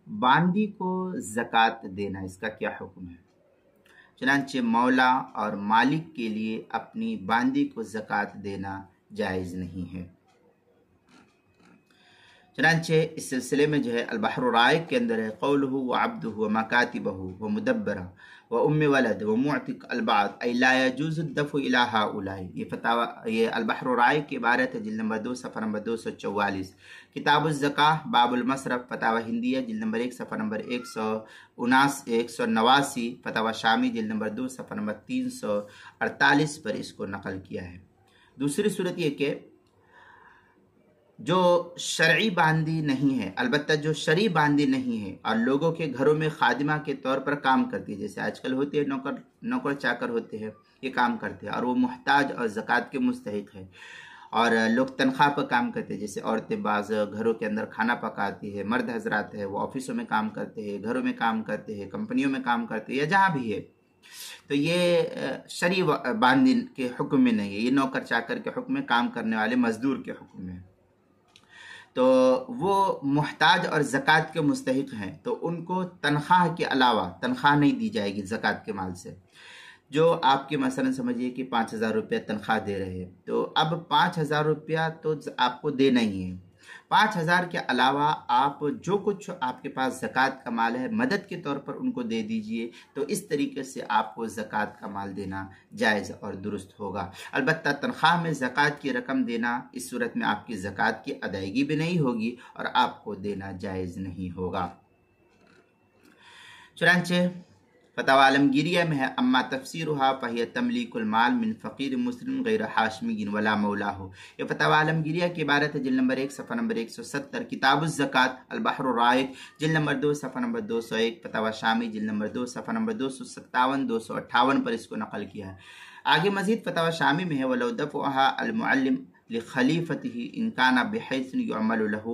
باندی کو زکوٰۃ دینا، اس کا کیا حکم ہے؟ چنانچہ مولا اور مالک کے لیے اپنی باندی کو زکوٰۃ دینا جائز نہیں ہے۔ چنانچہ اس سلسلے میں جو ہے البحر الرائق کے اندر ہے قولہ وعبدہ ومکاتبہ ومدبرہ وام ولد ومعتق البعض ای لا یجوز الدفع الی ہؤلاء، یہ فتاوی، یہ البحر الرائق کی عبارت ہے، جلد نمبر 2 صفحہ نمبر 244۔ کتاب الزکاة باب المصرف، فتاوی ہندیہ جلد نمبر 1 صفحہ نمبر 189، فتاوی شامی جلد نمبر 2 صفحہ نمبر 348 پر اس کو نقل کیا ہے۔ دوسری صورت یہ کہ جو شرعی باندی نہیں ہے، البتہ جو شرعی باندی نہیں ہے اور لوگوں کے گھروں میں خادمہ کے طور پر کام کرتی ہے، جیسے آج کل ہوتے ہیں نوکر چاکر ہوتے ہیں، یہ کام کرتے ہیں اور وہ محتاج اور زکوٰۃ کے مستحق ہے، اور لوگ تنخواہ پر کام کرتے ہیں، جیسے عورتیں بعض گھروں کے اندر کھانا پکاتی ہے، مرد حضرات ہے وہ آفسوں میں کام کرتے ہیں، گھروں میں کام کرتے ہیں، کمپنیوں میں کام کرتے ہیں، یا جہاں بھی ہے، تو یہ شرعی باندی کے حکم میں نہیں ہے، یہ نوکر چاکر کے حکم میں، کام کرنے والے مزدور کے حکم میں۔ تو وہ محتاج اور زکوٰۃ کے مستحق ہیں، تو ان کو تنخواہ کے علاوہ تنخواہ نہیں دی جائے گی زکوٰۃ کے مال سے۔ جو آپ کے مثلا سمجھیے کہ 5,000 روپیہ تنخواہ دے رہے ہیں، تو اب 5,000 روپیہ تو آپ کو دینا ہی ہے، 5,000 کے علاوہ آپ جو کچھ آپ کے پاس زکوٰۃ کا مال ہے مدد کے طور پر ان کو دے دیجئے، تو اس طریقے سے آپ کو زکوٰۃ کا مال دینا جائز اور درست ہوگا۔ البتہ تنخواہ میں زکوٰۃ کی رقم دینا، اس صورت میں آپ کی زکوٰۃ کی ادائیگی بھی نہیں ہوگی اور آپ کو دینا جائز نہیں ہوگا۔ چنانچہ فتاوی عالمگیریہ میں ہے اما تفسیرها فهي تملیک المال من فقیر مسلم غیر حاشمی ولا مولاہ، یہ فتاوی عالمگیریہ کی عبارت ہے، جلد نمبر 1 صفحہ نمبر 170، کتاب الزکاة البحر الرائق جلد نمبر 2 صفحہ نمبر 201، فتاوی شامی جلد نمبر 2 صفحہ نمبر 257 258 پر اس کو نقل کیا ہے۔ آگے مزید فتاوی شامی میں ہے وَلَوْ دَفْعُهَا الْمُعَلِّمُ لِخَلِيفَتِهِ إِنْ كَانَ بِحَيْثٍ يُعْمَلُ لَهُ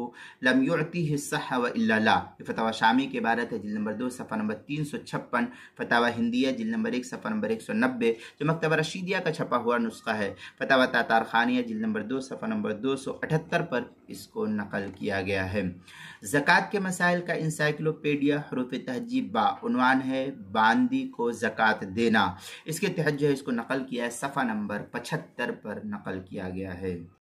لَمْ يُعْطِهِ الصَّحَّ وَإِلَّا لَا، یہ فتاوی شامی کی عبارت ہے، جلد نمبر 2 صفحہ نمبر 356، فتاوی ہندیہ جلد نمبر 1 صفحہ نمبر 190، جو مکتبہ رشیدیہ کا چھپا ہوا نسخہ ہے، فتاوی تاتار خانیہ جلد نمبر 2 صفحہ نمبر 278 پر اس کو نقل کیا گیا ہے۔ زکوٰۃ کے مسائل کا انسائکلوپیڈیا حروف تہجی با عنوان ہے باندی کو زکوٰۃ دینا، اس کے تحت جو ہے اس کو نقل کیا ہے، صفحہ نمبر 75 پر نقل کیا گیا ہے۔